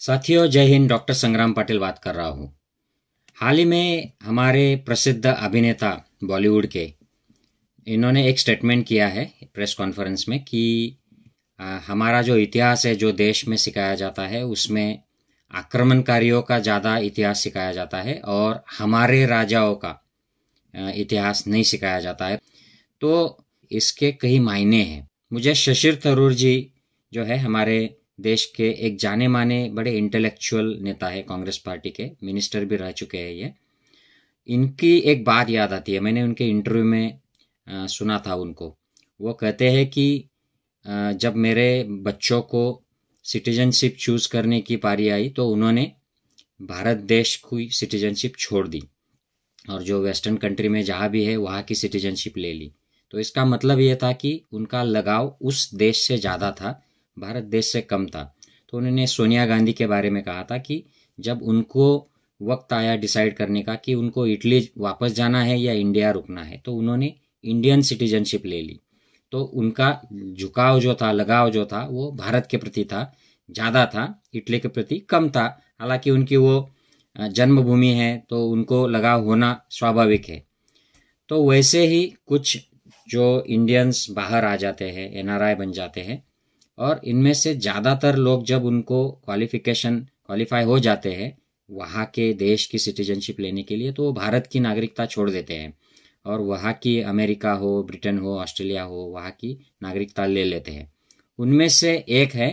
साथियों, जय हिंद। डॉक्टर संग्राम पाटिल बात कर रहा हूँ। हाल ही में हमारे प्रसिद्ध अभिनेता बॉलीवुड के इन्होंने एक स्टेटमेंट किया है प्रेस कॉन्फ्रेंस में कि हमारा जो इतिहास है, जो देश में सिखाया जाता है, उसमें आक्रमणकारियों का ज़्यादा इतिहास सिखाया जाता है और हमारे राजाओं का इतिहास नहीं सिखाया जाता है। तो इसके कई मायने हैं। मुझे शशिर थरूर जी जो है, हमारे देश के एक जाने माने बड़े इंटेलेक्चुअल नेता है, कांग्रेस पार्टी के मिनिस्टर भी रह चुके हैं ये। इनकी एक बात याद आती है, मैंने उनके इंटरव्यू में सुना था उनको। वो कहते हैं कि जब मेरे बच्चों को सिटीजनशिप चूज करने की पारी आई तो उन्होंने भारत देश की सिटीजनशिप छोड़ दी और जो वेस्टर्न कंट्री में जहाँ भी है वहाँ की सिटीजनशिप ले ली। तो इसका मतलब ये था कि उनका लगाव उस देश से ज़्यादा था, भारत देश से कम था। तो उन्होंने सोनिया गांधी के बारे में कहा था कि जब उनको वक्त आया डिसाइड करने का कि उनको इटली वापस जाना है या इंडिया रुकना है, तो उन्होंने इंडियन सिटीजनशिप ले ली। तो उनका झुकाव जो था, लगाव जो था, वो भारत के प्रति था, ज़्यादा था, इटली के प्रति कम था। हालांकि उनकी वो जन्मभूमि है तो उनको लगाव होना स्वाभाविक है। तो वैसे ही कुछ जो इंडियंस बाहर आ जाते हैं, एनआरआई बन जाते हैं, और इनमें से ज़्यादातर लोग जब उनको क्वालिफाई हो जाते हैं वहाँ के देश की सिटीजनशिप लेने के लिए, तो वो भारत की नागरिकता छोड़ देते हैं और वहाँ की अमेरिका हो, ब्रिटेन हो, ऑस्ट्रेलिया हो, वहाँ की नागरिकता ले लेते हैं। उनमें से एक है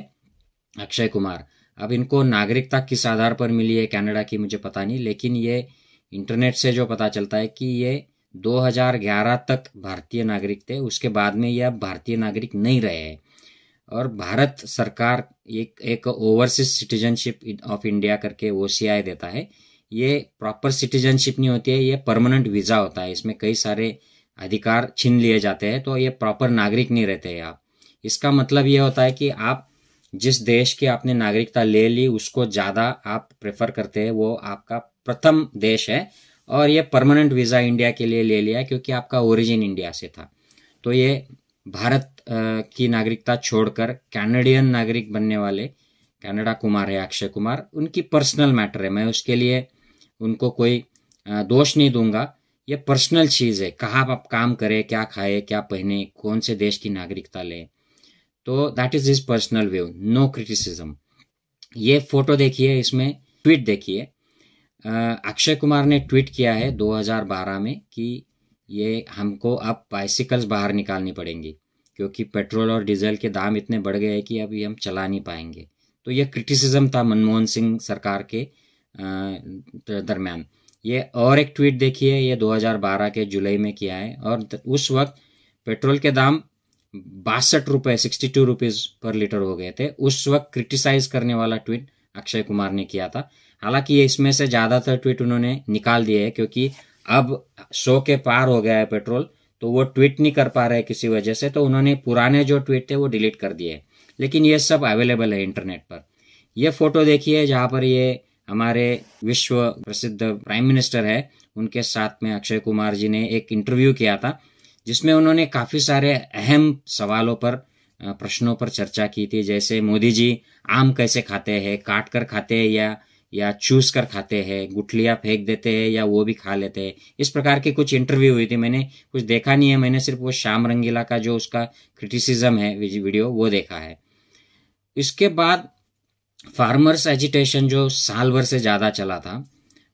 अक्षय कुमार। अब इनको नागरिकता किस आधार पर मिली है कनाडा की मुझे पता नहीं, लेकिन ये इंटरनेट से जो पता चलता है कि ये 2011 तक भारतीय नागरिक थे। उसके बाद में ये अब भारतीय नागरिक नहीं रहे हैं और भारत सरकार एक ओवरसीज सिटीजनशिप ऑफ इंडिया करके OCI देता है। ये प्रॉपर सिटीजनशिप नहीं होती है, ये परमानेंट वीज़ा होता है। इसमें कई सारे अधिकार छीन लिए जाते हैं, तो ये प्रॉपर नागरिक नहीं रहते हैं आप। इसका मतलब ये होता है कि आप जिस देश की आपने नागरिकता ले ली उसको ज़्यादा आप प्रेफर करते हैं, वो आपका प्रथम देश है और ये परमानेंट वीज़ा इंडिया के लिए ले लिया क्योंकि आपका ओरिजिन इंडिया से था। तो ये भारत की नागरिकता छोड़कर कैनेडियन नागरिक बनने वाले कनाडा कुमार है अक्षय कुमार। उनकी पर्सनल मैटर है, मैं उसके लिए उनको कोई दोष नहीं दूंगा। ये पर्सनल चीज़ है, कहाँ आप काम करें, क्या खाए, क्या पहने, कौन से देश की नागरिकता ले, तो that is his personal view, no criticism. ये फोटो देखिए, इसमें ट्वीट देखिए। अक्षय कुमार ने ट्वीट किया है 2012 में कि ये हमको अब बाइसिकल्स बाहर निकालनी पड़ेंगी क्योंकि पेट्रोल और डीजल के दाम इतने बढ़ गए हैं कि अभी हम चला नहीं पाएंगे। तो ये क्रिटिसिज्म था मनमोहन सिंह सरकार के दरमियान। ये और एक ट्वीट देखिए, ये 2012 के जुलाई में किया है और उस वक्त पेट्रोल के दाम 62 रुपये, 62 रुपीज़ पर लीटर हो गए थे। उस वक्त क्रिटिसाइज करने वाला ट्वीट अक्षय कुमार ने किया था। हालांकि ये इसमें से ज़्यादातर ट्वीट उन्होंने निकाल दिए हैं क्योंकि अब 100 के पार हो गया है पेट्रोल, तो वो ट्वीट नहीं कर पा रहे किसी वजह से, तो उन्होंने पुराने जो ट्वीट थे वो डिलीट कर दिए। लेकिन ये सब अवेलेबल है इंटरनेट पर। ये फोटो देखिए जहाँ पर ये हमारे विश्व प्रसिद्ध प्राइम मिनिस्टर है, उनके साथ में अक्षय कुमार जी ने एक इंटरव्यू किया था जिसमें उन्होंने काफ़ी सारे अहम सवालों पर, प्रश्नों पर चर्चा की थी। जैसे मोदी जी आम कैसे खाते हैं, काट कर खाते हैं या चूस कर खाते हैं, गुठलियाँ फेंक देते हैं या वो भी खा लेते हैं। इस प्रकार की कुछ इंटरव्यू हुई थी। मैंने कुछ देखा नहीं है, मैंने सिर्फ वो श्याम रंगीला का जो उसका क्रिटिसिज्म है वीडियो वो देखा है। इसके बाद फार्मर्स एजिटेशन जो साल भर से ज़्यादा चला था,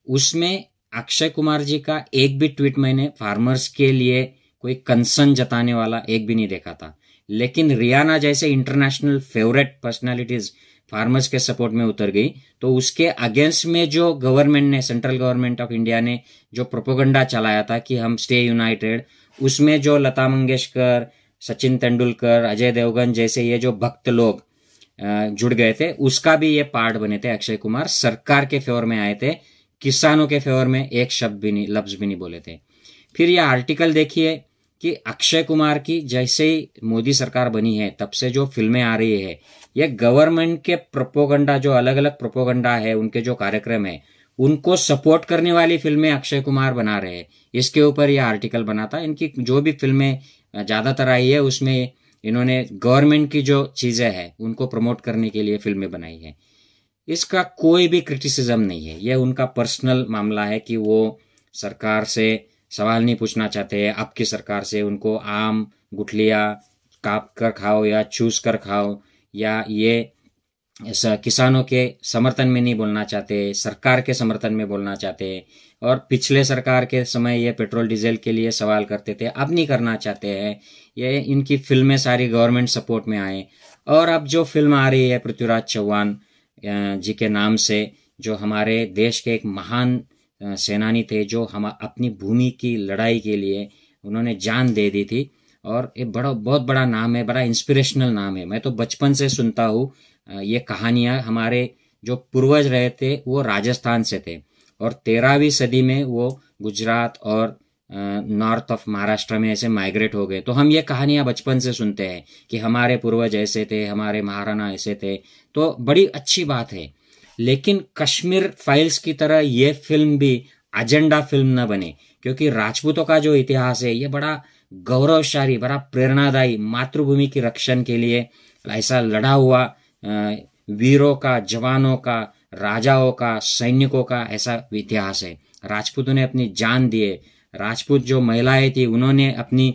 उसमें अक्षय कुमार जी का एक भी ट्वीट मैंने फार्मर्स के लिए कोई कंसर्न जताने वाला एक भी नहीं देखा था। लेकिन रियाना जैसे इंटरनेशनल फेवरेट पर्सनालिटीज फार्मर्स के सपोर्ट में उतर गई, तो उसके अगेंस्ट में जो गवर्नमेंट ने, सेंट्रल गवर्नमेंट ऑफ इंडिया ने जो प्रोपोगंडा चलाया था कि हम स्टे यूनाइटेड, उसमें जो लता मंगेशकर, सचिन तेंदुलकर, अजय देवगन जैसे ये जो भक्त लोग जुड़ गए थे, उसका भी ये पार्ट बने थे अक्षय कुमार। सरकार के फेवर में आए थे, किसानों के फेवर में एक शब्द भी नहीं, लफ्ज भी नहीं बोले थे। फिर ये आर्टिकल देखिए कि अक्षय कुमार की जैसे ही मोदी सरकार बनी है तब से जो फिल्में आ रही है, ये गवर्नमेंट के प्रोपोगंडा, जो अलग अलग प्रोपोगंडा है, उनके जो कार्यक्रम है, उनको सपोर्ट करने वाली फिल्में अक्षय कुमार बना रहे हैं। इसके ऊपर यह आर्टिकल बना था। इनकी जो भी फिल्में ज़्यादातर आई है उसमें इन्होंने गवर्नमेंट की जो चीज़ें हैं उनको प्रमोट करने के लिए फिल्में बनाई है। इसका कोई भी क्रिटिसिज्म नहीं है। ये उनका पर्सनल मामला है कि वो सरकार से सवाल नहीं पूछना चाहते। अब की सरकार से उनको आम गुठलियाँ काट कर खाओ या चूस कर खाओ, या ये ऐसा किसानों के समर्थन में नहीं बोलना चाहते, सरकार के समर्थन में बोलना चाहते। और पिछले सरकार के समय ये पेट्रोल डीजल के लिए सवाल करते थे, अब नहीं करना चाहते हैं। ये इनकी फिल्में सारी गवर्नमेंट सपोर्ट में आए। और अब जो फिल्म आ रही है पृथ्वीराज चौहान जी के नाम से, जो हमारे देश के एक महान सेनानी थे, जो हम अपनी भूमि की लड़ाई के लिए उन्होंने जान दे दी थी। और ये बहुत बड़ा नाम है, बड़ा इंस्पिरेशनल नाम है। मैं तो बचपन से सुनता हूँ ये कहानियाँ। हमारे जो पूर्वज रहे थे वो राजस्थान से थे, और 13वीं सदी में वो गुजरात और नॉर्थ ऑफ महाराष्ट्र में ऐसे माइग्रेट हो गए। तो हम ये कहानियां बचपन से सुनते हैं कि हमारे पूर्वज ऐसे थे, हमारे महाराणा ऐसे थे। तो बड़ी अच्छी बात है। लेकिन कश्मीर फाइल्स की तरह ये फिल्म भी एजेंडा फिल्म न बने, क्योंकि राजपूतों का जो इतिहास है ये बड़ा गौरवशाली, बड़ा प्रेरणादायी, मातृभूमि की रक्षण के लिए ऐसा लड़ा हुआ वीरों का, जवानों का, राजाओं का, सैनिकों का ऐसा इतिहास है। राजपूतों ने अपनी जान दिए। राजपूत जो महिलाएं थी उन्होंने अपनी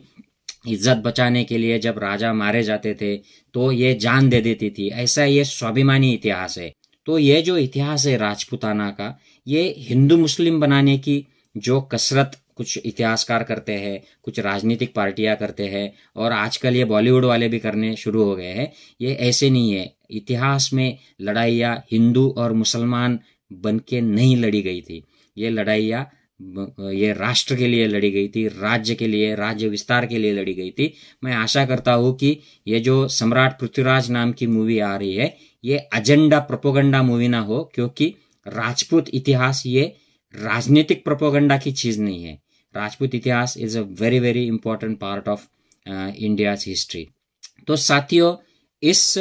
इज्जत बचाने के लिए जब राजा मारे जाते थे तो ये जान दे देती थी। ऐसा ये स्वाभिमानी इतिहास है। तो ये जो इतिहास है राजपूताना का, ये हिंदू मुस्लिम बनाने की जो कसरत कुछ इतिहासकार करते हैं, कुछ राजनीतिक पार्टियां करते हैं, और आजकल ये बॉलीवुड वाले भी करने शुरू हो गए हैं, ये ऐसे नहीं है। इतिहास में लड़ाइयाँ हिंदू और मुसलमान बन के नहीं लड़ी गई थी। ये लड़ाइयाँ ये राष्ट्र के लिए लड़ी गई थी, राज्य के लिए, राज्य विस्तार के लिए लड़ी गई थी। मैं आशा करता हूँ कि ये जो सम्राट पृथ्वीराज नाम की मूवी आ रही है ये एजेंडा प्रोपोगंडा मूवी ना हो, क्योंकि राजपूत इतिहास ये राजनीतिक प्रोपोगंडा की चीज नहीं है। राजपूत इतिहास is a very very important part of India's history. तो साथियों, इस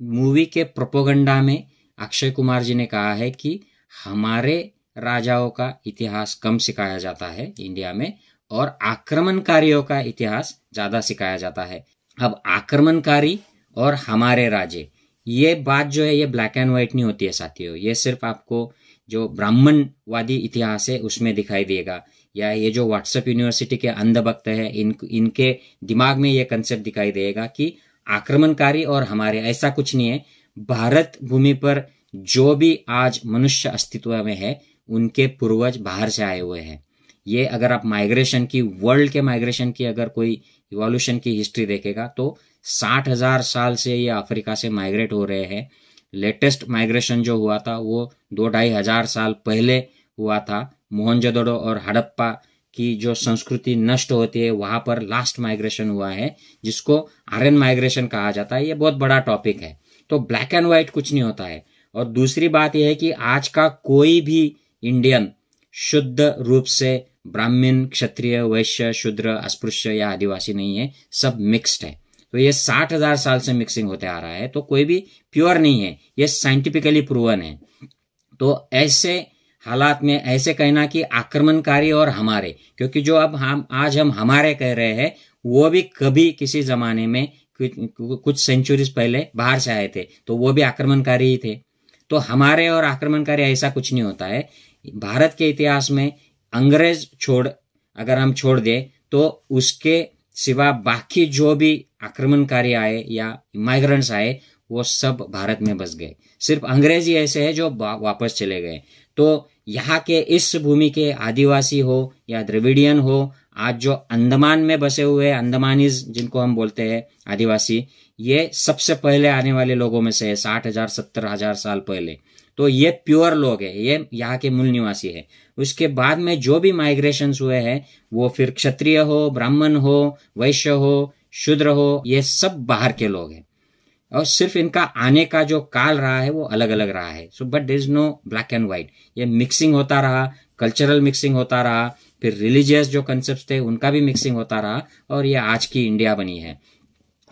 मूवी के प्रोपोगंडा में अक्षय कुमार जी ने कहा है कि हमारे राजाओं का इतिहास कम सिखाया जाता है इंडिया में, और आक्रमणकारियों का इतिहास ज्यादा सिखाया जाता है। अब आक्रमणकारी और हमारे राजे, ये बात जो है ये ब्लैक एंड व्हाइट नहीं होती है साथियों। ये सिर्फ आपको जो ब्राह्मणवादी इतिहास है उसमें दिखाई देगा, या ये जो व्हाट्सएप यूनिवर्सिटी के अंधभक्त है इनके दिमाग में ये कंसेप्ट दिखाई देगा कि आक्रमणकारी और हमारे, ऐसा कुछ नहीं है। भारत भूमि पर जो भी आज मनुष्य अस्तित्व में है उनके पूर्वज बाहर से आए हुए हैं। ये अगर आप माइग्रेशन की, वर्ल्ड के माइग्रेशन की अगर कोई इवोल्यूशन की हिस्ट्री देखेगा तो 60,000 साल से ये अफ्रीका से माइग्रेट हो रहे हैं। लेटेस्ट माइग्रेशन जो हुआ था वो 2-2.5 हजार साल पहले हुआ था। मोहनजोदड़ो और हड़प्पा की जो संस्कृति नष्ट होती है वहां पर लास्ट माइग्रेशन हुआ है, जिसको आर्यन माइग्रेशन कहा जाता है। ये बहुत बड़ा टॉपिक है। तो ब्लैक एंड व्हाइट कुछ नहीं होता है। और दूसरी बात यह है कि आज का कोई भी इंडियन शुद्ध रूप से ब्राह्मण, क्षत्रिय, वैश्य, शूद्र, अस्पृश्य या आदिवासी नहीं है, सब मिक्स्ड है। तो ये 60,000 साल से मिक्सिंग होते आ रहा है, तो कोई भी प्योर नहीं है, ये साइंटिफिकली प्रूवन है। तो ऐसे हालात में ऐसे कहना कि आक्रमणकारी और हमारे, क्योंकि जो अब हम हमारे कह रहे हैं वो भी कभी किसी जमाने में कुछ सेंचुरीज पहले बाहर से आए थे, तो वो भी आक्रमणकारी ही थे। तो हमारे और आक्रमणकारी ऐसा कुछ नहीं होता है। भारत के इतिहास में अंग्रेज अगर हम छोड़ दे तो उसके सिवा बाकी जो भी आक्रमणकारी आए या माइग्रेंट्स आए वो सब भारत में बस गए। सिर्फ अंग्रेज ही ऐसे हैं जो वापस चले गए। तो यहाँ के इस भूमि के आदिवासी हो या द्रविडियन हो, आज जो अंडमान में बसे हुए अंडमानीज जिनको हम बोलते हैं आदिवासी, ये सबसे पहले आने वाले लोगों में से है, 60,000 70,000 साल पहले। तो ये प्योर लोग है, ये यहाँ के मूल निवासी है। उसके बाद में जो भी माइग्रेशंस हुए हैं वो फिर क्षत्रिय हो, ब्राह्मण हो, वैश्य हो, शूद्र हो, ये सब बाहर के लोग हैं। और सिर्फ इनका आने का जो काल रहा है वो अलग अलग रहा है। So but there is no black and white. ये मिक्सिंग होता रहा, कल्चरल मिक्सिंग होता रहा, फिर रिलीजियस जो कंसेप्ट थे उनका भी मिक्सिंग होता रहा, और ये आज की इंडिया बनी है।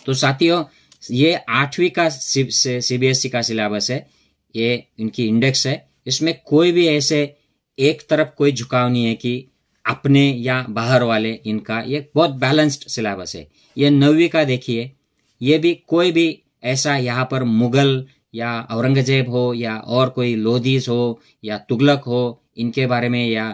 तो साथियों, ये 8वीं का सीबीएसई का सिलेबस है, ये इनकी इंडेक्स है। इसमें कोई भी ऐसे एक तरफ कोई झुकाव नहीं है कि अपने या बाहर वाले, इनका ये बहुत बैलेंस्ड सिलेबस है। ये 9वीं का देखिए, ये भी कोई भी ऐसा यहाँ पर मुगल या औरंगजेब हो या और कोई लोधीस हो या तुगलक हो, इनके बारे में या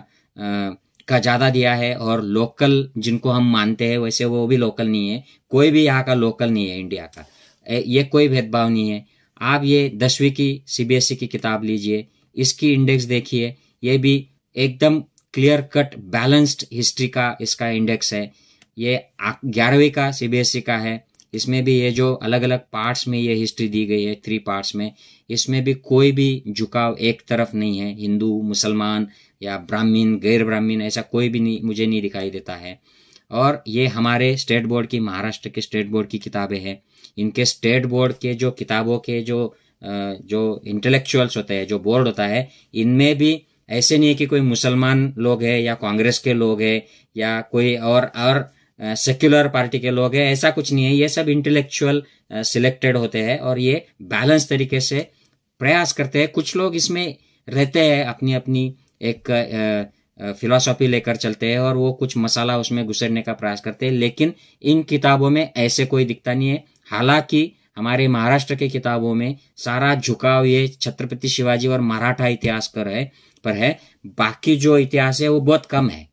का ज़्यादा दिया है। और लोकल जिनको हम मानते हैं वैसे वो भी लोकल नहीं है, कोई भी यहाँ का लोकल नहीं है इंडिया का, ये कोई भेदभाव नहीं है। आप ये 10वीं की CBSE की किताब लीजिए, इसकी इंडेक्स देखिए, ये भी एकदम क्लियर कट बैलेंस्ड हिस्ट्री का इसका इंडेक्स है। ये 11वीं का CBSE का है, इसमें भी ये जो अलग अलग पार्ट्स में ये हिस्ट्री दी गई है 3 पार्ट्स में, इसमें भी कोई भी झुकाव एक तरफ नहीं है, हिंदू मुसलमान या ब्राह्मीण गैर ब्राह्मीण ऐसा कोई भी नहीं, मुझे नहीं दिखाई देता है। और ये हमारे स्टेट बोर्ड की, महाराष्ट्र के स्टेट बोर्ड की किताबें हैं। इनके स्टेट बोर्ड के जो किताबों के जो इंटेलेक्चुअल्स होते हैं, जो बोर्ड होता है, इनमें भी ऐसे नहीं है कि कोई मुसलमान लोग हैं या कांग्रेस के लोग हैं या कोई और सेक्युलर पार्टी के लोग हैं, ऐसा कुछ नहीं है। ये सब इंटेलेक्चुअल सिलेक्टेड होते हैं और ये बैलेंस तरीके से प्रयास करते हैं। कुछ लोग इसमें रहते हैं, अपनी अपनी एक फिलॉसफी लेकर चलते हैं और वो कुछ मसाला उसमें घुसेड़ने का प्रयास करते हैं, लेकिन इन किताबों में ऐसे कोई दिखता नहीं है। हालांकि हमारे महाराष्ट्र के किताबों में सारा झुकाव ये छत्रपति शिवाजी और मराठा इतिहास पर है, बाकी जो इतिहास है वो बहुत कम है।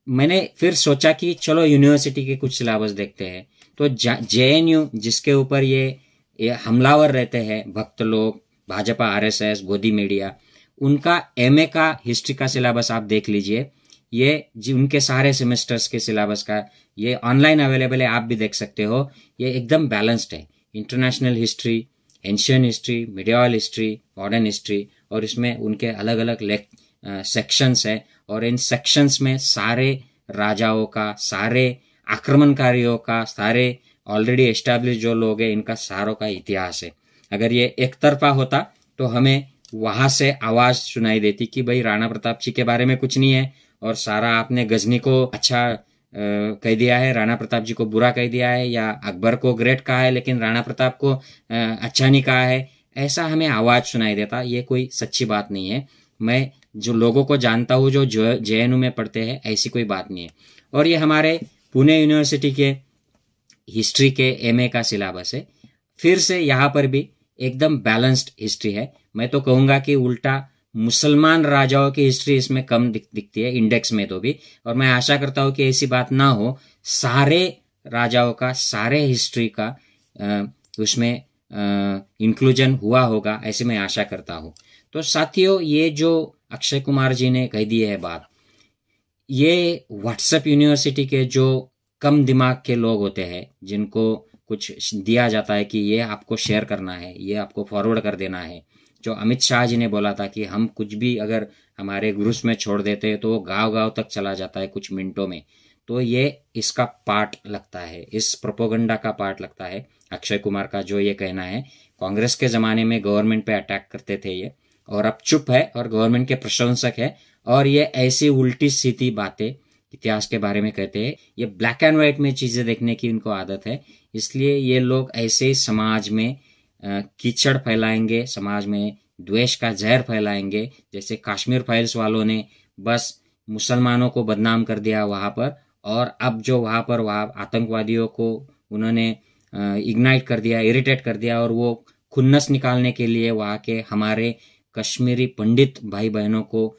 मैंने फिर सोचा कि चलो यूनिवर्सिटी के कुछ सिलेबस देखते हैं, तो JNU जिसके ऊपर ये हमलावर रहते हैं भक्त लोग, भाजपा, RSS, गोदी मीडिया, उनका MA का हिस्ट्री का सिलेबस आप देख लीजिए। ये उनके सारे सेमेस्टर्स के सिलेबस का ये ऑनलाइन अवेलेबल है, आप भी देख सकते हो। ये एकदम बैलेंस्ड है, international history, ancient history, medieval history, modern history, और इसमें उनके अलग अलग सेक्शंस है। और इन सेक्शंस में सारे राजाओं का, सारे आक्रमणकारियों का, सारे ऑलरेडी एस्टैब्लिश जो लोग हैं, इनका सारों का इतिहास है। अगर ये एक तरफा होता तो हमें वहां से आवाज सुनाई देती कि भाई राणा प्रताप जी के बारे में कुछ नहीं है और सारा आपने गजनी को अच्छा कह दिया है, राणा प्रताप जी को बुरा कह दिया है, या अकबर को ग्रेट कहा है लेकिन राणा प्रताप को अच्छा नहीं कहा है, ऐसा हमें आवाज सुनाई देता। ये कोई सच्ची बात नहीं है। मैं जो लोगों को जानता हूँ जो JNU में पढ़ते हैं, ऐसी कोई बात नहीं है। और ये हमारे पुणे यूनिवर्सिटी के हिस्ट्री के MA का सिलेबस है। फिर से यहाँ पर भी एकदम बैलेंस्ड हिस्ट्री है। मैं तो कहूँगा कि उल्टा मुसलमान राजाओं की हिस्ट्री इसमें कम दिखती है इंडेक्स में तो भी, और मैं आशा करता हूँ कि ऐसी बात ना हो, सारे राजाओं का, सारे हिस्ट्री का उसमें इंक्लूजन हुआ होगा, ऐसे मैं आशा करता हूँ। तो साथियों, ये जो अक्षय कुमार जी ने कह दी है बात, ये व्हाट्सएप यूनिवर्सिटी के जो कम दिमाग के लोग होते हैं, जिनको कुछ दिया जाता है कि ये आपको शेयर करना है, ये आपको फॉरवर्ड कर देना है, जो अमित शाह जी ने बोला था कि हम कुछ भी अगर हमारे ग्रुप्स में छोड़ देते हैं तो वो गांव-गांव तक चला जाता है कुछ मिनटों में, तो ये इसका पार्ट लगता है, इस प्रोपोगंडा का पार्ट लगता है अक्षय कुमार का जो ये कहना है। कांग्रेस के ज़माने में गवर्नमेंट पे अटैक करते थे ये, और अब चुप है और गवर्नमेंट के प्रशंसक है, और ये ऐसी उल्टी सीधी बातें इतिहास के बारे में कहते हैं। ये ब्लैक एंड व्हाइट में चीज़ें देखने की इनको आदत है, इसलिए ये लोग ऐसे ही समाज में कीचड़ फैलाएंगे, समाज में द्वेष का जहर फैलाएंगे। जैसे कश्मीर फाइल्स वालों ने बस मुसलमानों को बदनाम कर दिया वहाँ पर, और अब जो वहाँ आतंकवादियों को उन्होंने इग्नाइट कर दिया, इरिटेट कर दिया, और वो खुन्नस निकालने के लिए वहाँ के हमारे कश्मीरी पंडित भाई बहनों को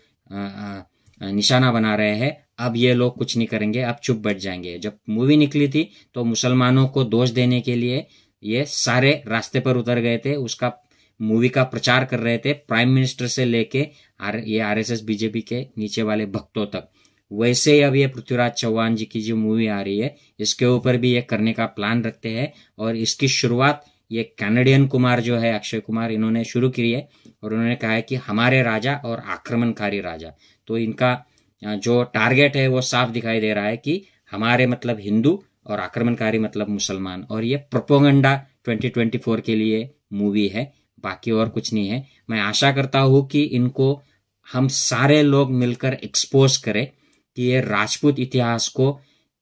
निशाना बना रहे हैं। अब ये लोग कुछ नहीं करेंगे, अब चुप बैठ जाएंगे। जब मूवी निकली थी तो मुसलमानों को दोष देने के लिए ये सारे रास्ते पर उतर गए थे, उसका मूवी का प्रचार कर रहे थे, प्राइम मिनिस्टर से लेके ये RSS BJP के नीचे वाले भक्तों तक। वैसे ही अब ये पृथ्वीराज चौहान जी की जो मूवी आ रही है, इसके ऊपर भी ये करने का प्लान रखते हैं, और इसकी शुरुआत ये कैनेडियन कुमार जो है अक्षय कुमार, इन्होंने शुरू की है, और उन्होंने कहा है कि हमारे राजा और आक्रमणकारी राजा। तो इनका जो टारगेट है वो साफ दिखाई दे रहा है कि हमारे मतलब हिंदू और आक्रमणकारी मतलब मुसलमान, और ये प्रोपोगंडा 2024 के लिए मूवी है, बाकी और कुछ नहीं है। मैं आशा करता हूँ कि इनको हम सारे लोग मिलकर एक्सपोज करें कि ये राजपूत इतिहास को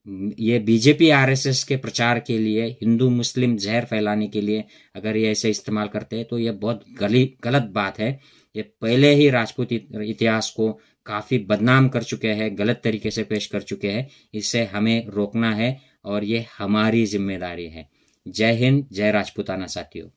ये BJP RSS के प्रचार के लिए, हिंदू मुस्लिम जहर फैलाने के लिए अगर ये ऐसे इस्तेमाल करते हैं तो ये बहुत गलत बात है। ये पहले ही राजपूत इतिहास को काफ़ी बदनाम कर चुके हैं, गलत तरीके से पेश कर चुके हैं। इसे हमें रोकना है और ये हमारी जिम्मेदारी है। जय हिंद, जय राजपूताना साथियों।